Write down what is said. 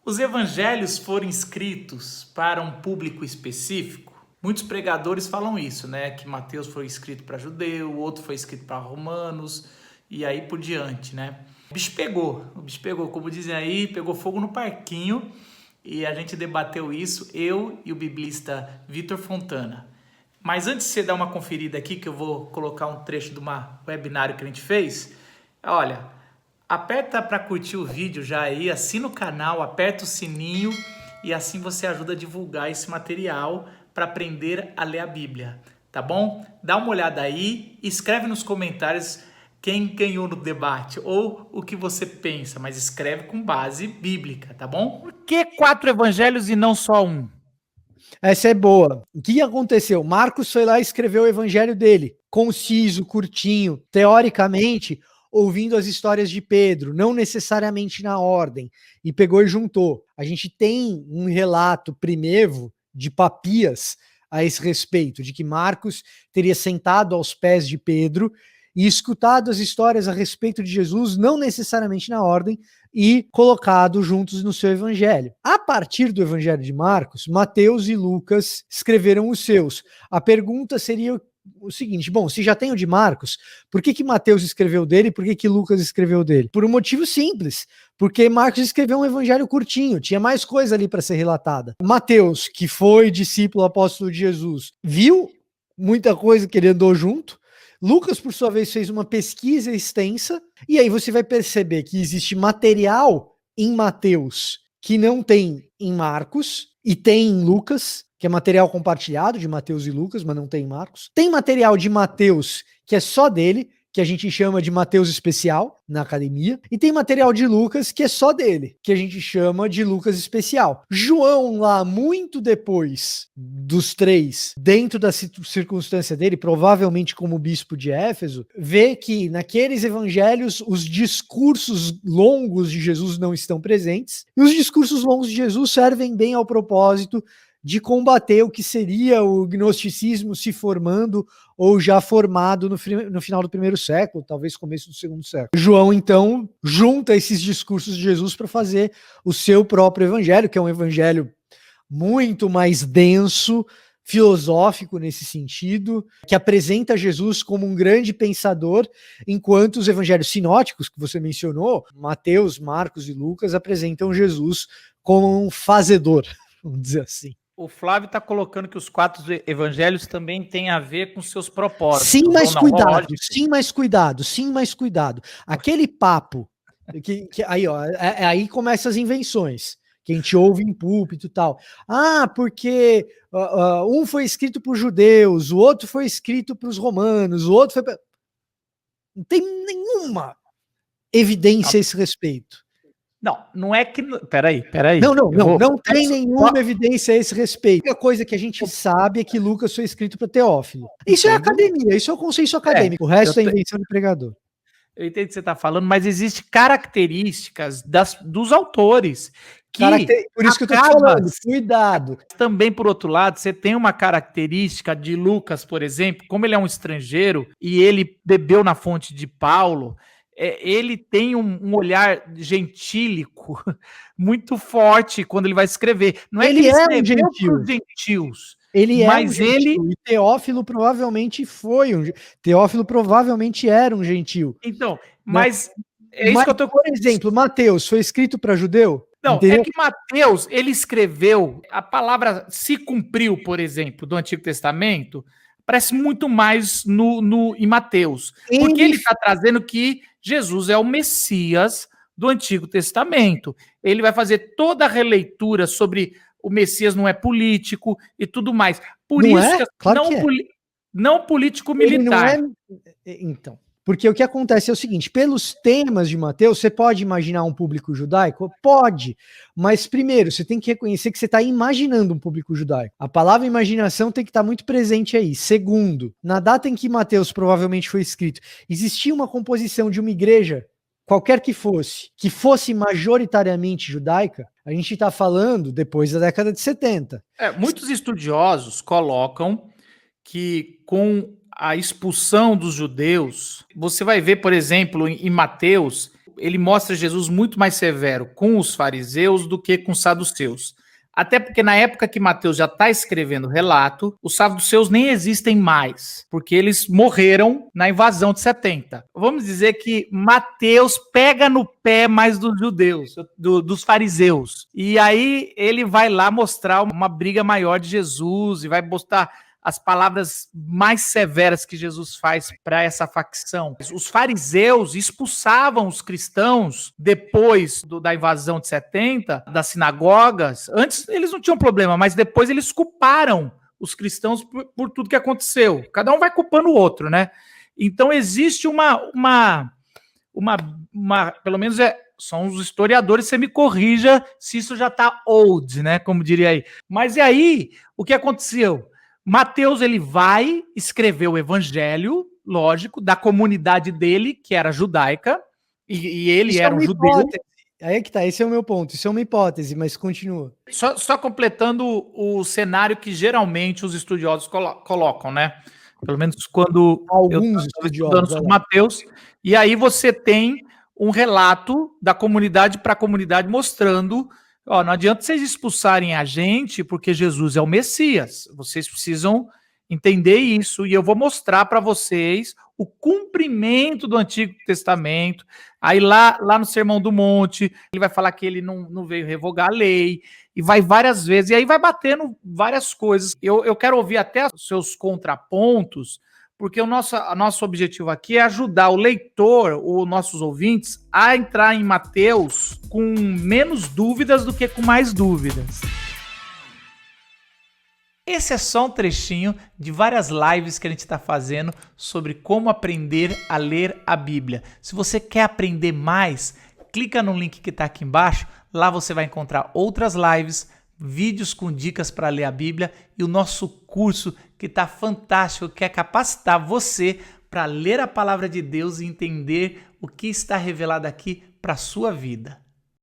Os evangelhos foram escritos para um público específico? Muitos pregadores falam isso, né? Que Mateus foi escrito para judeu, o outro foi escrito para romanos e aí por diante, né? O bicho pegou, como dizem aí, pegou fogo no parquinho e a gente debateu isso, eu e o biblista Vitor Fontana. Mas antes de você dar uma conferida aqui, que eu vou colocar um trecho de uma webinário que a gente fez, olha, aperta para curtir o vídeo já aí, assina o canal, aperta o sininho e assim você ajuda a divulgar esse material para aprender a ler a Bíblia, tá bom? Dá uma olhada aí, escreve nos comentários quem ganhou no debate ou o que você pensa, mas escreve com base bíblica, tá bom? Por que 4 evangelhos e não só um? Essa é boa. O que aconteceu? Marcos foi lá e escreveu o evangelho dele, conciso, curtinho, teoricamente, ouvindo as histórias de Pedro, não necessariamente na ordem, e pegou e juntou. A gente tem um relato primevo de Papias a esse respeito, de que Marcos teria sentado aos pés de Pedro e escutado as histórias a respeito de Jesus, não necessariamente na ordem, e colocado juntos no seu evangelho. A partir do evangelho de Marcos, Mateus e Lucas escreveram os seus. A pergunta seria o seguinte: bom, se já tem o de Marcos, por que Mateus escreveu dele e por que Lucas escreveu dele? Por um motivo simples, porque Marcos escreveu um evangelho curtinho, tinha mais coisa ali para ser relatada. Mateus, que foi discípulo apóstolo de Jesus, viu muita coisa que ele andou junto. Lucas, por sua vez, fez uma pesquisa extensa, e aí você vai perceber que existe material em Mateus que não tem em Marcos, e tem em Lucas, que é material compartilhado de Mateus e Lucas, mas não tem em Marcos. Tem material de Mateus que é só dele, que a gente chama de Mateus especial na academia, e tem material de Lucas que é só dele, que a gente chama de Lucas especial. João, lá muito depois dos três, dentro da circunstância dele, provavelmente como bispo de Éfeso, vê que naqueles evangelhos os discursos longos de Jesus não estão presentes, e os discursos longos de Jesus servem bem ao propósito de combater o que seria o gnosticismo se formando ou já formado no final do primeiro século, talvez começo do segundo século. João, então, junta esses discursos de Jesus para fazer o seu próprio evangelho, que é um evangelho muito mais denso, filosófico nesse sentido, que apresenta Jesus como um grande pensador, enquanto os evangelhos sinóticos, que você mencionou, Mateus, Marcos e Lucas, apresentam Jesus como um fazedor, vamos dizer assim. O Flávio está colocando que os 4 evangelhos também têm a ver com seus propósitos. Sim, mas cuidado, sim, mas cuidado. Aquele papo, aí, ó, aí começam as invenções, que a gente ouve em púlpito e tal. Ah, porque um foi escrito para os judeus, o outro foi escrito para os romanos, o outro foi... Não tem nenhuma evidência a esse respeito. Não é que... Peraí. Não tem nenhuma evidência a esse respeito. A coisa que a gente sabe é que Lucas foi escrito para Teófilo. Isso é academia, isso é o consenso acadêmico. O resto é invenção de pregador. Eu entendo o que você está falando, mas existem características dos autores. Por isso que eu estou falando, cuidado. Também, por outro lado, você tem uma característica de Lucas, por exemplo, como ele é um estrangeiro e ele bebeu na fonte de Paulo, ele tem um olhar gentílico muito forte quando ele vai escrever. Não é ele que ele é um gentil. Para os gentios. Ele mas é um gentil, e Teófilo provavelmente foi Teófilo provavelmente era um gentil. Então, mas é isso que eu tô... Por exemplo, Mateus foi escrito para judeu? Não, entendeu? É que Mateus, ele escreveu, a palavra se cumpriu, por exemplo, do Antigo Testamento, parece muito mais em Mateus. Porque ele está trazendo que Jesus é o Messias do Antigo Testamento. Ele vai fazer toda a releitura sobre o Messias não é político e tudo mais. Por não isso é? Claro que não político-militar. Não é... Então, porque o que acontece é o seguinte, pelos temas de Mateus, você pode imaginar um público judaico? Pode, mas primeiro, você tem que reconhecer que você está imaginando um público judaico. A palavra imaginação tem que estar muito presente aí. Segundo, na data em que Mateus provavelmente foi escrito, existia uma composição de uma igreja, qualquer que fosse majoritariamente judaica. A gente está falando depois da década de 70. Muitos estudiosos colocam que com a expulsão dos judeus, você vai ver, por exemplo, em Mateus, ele mostra Jesus muito mais severo com os fariseus do que com os saduceus. Até porque na época que Mateus já está escrevendo o relato, os saduceus nem existem mais, porque eles morreram na invasão de 70. Vamos dizer que Mateus pega no pé mais dos judeus, dos fariseus. E aí ele vai lá mostrar uma briga maior de Jesus e vai mostrar as palavras mais severas que Jesus faz para essa facção. Os fariseus expulsavam os cristãos depois da invasão de 70, das sinagogas. Antes eles não tinham problema, mas depois eles culparam os cristãos por tudo que aconteceu. Cada um vai culpando o outro, né? Então existe pelo menos são os historiadores, você me corrija se isso já está old, né? Como diria aí. Mas e aí, o que aconteceu? Mateus, ele vai escrever o evangelho, lógico, da comunidade dele, que era judaica, e ele era um judeu. Hipótese. Aí que tá, esse é o meu ponto, isso é uma hipótese, mas continua. Só completando o cenário que geralmente os estudiosos colocam, né? Pelo menos quando alguns eu estudando sobre Mateus, e aí você tem um relato da comunidade para a comunidade mostrando: ó, não adianta vocês expulsarem a gente porque Jesus é o Messias. Vocês precisam entender isso e eu vou mostrar para vocês o cumprimento do Antigo Testamento. Aí lá no Sermão do Monte, ele vai falar que ele não veio revogar a lei e vai várias vezes. E aí vai batendo várias coisas. Eu quero ouvir até os seus contrapontos, porque o nosso objetivo aqui é ajudar o leitor, os nossos ouvintes, a entrar em Mateus com menos dúvidas do que com mais dúvidas. Esse é só um trechinho de várias lives que a gente está fazendo sobre como aprender a ler a Bíblia. Se você quer aprender mais, clica no link que está aqui embaixo. Lá você vai encontrar outras lives, vídeos com dicas para ler a Bíblia e o nosso curso que está fantástico, que é capacitar você para ler a palavra de Deus e entender o que está revelado aqui para a sua vida.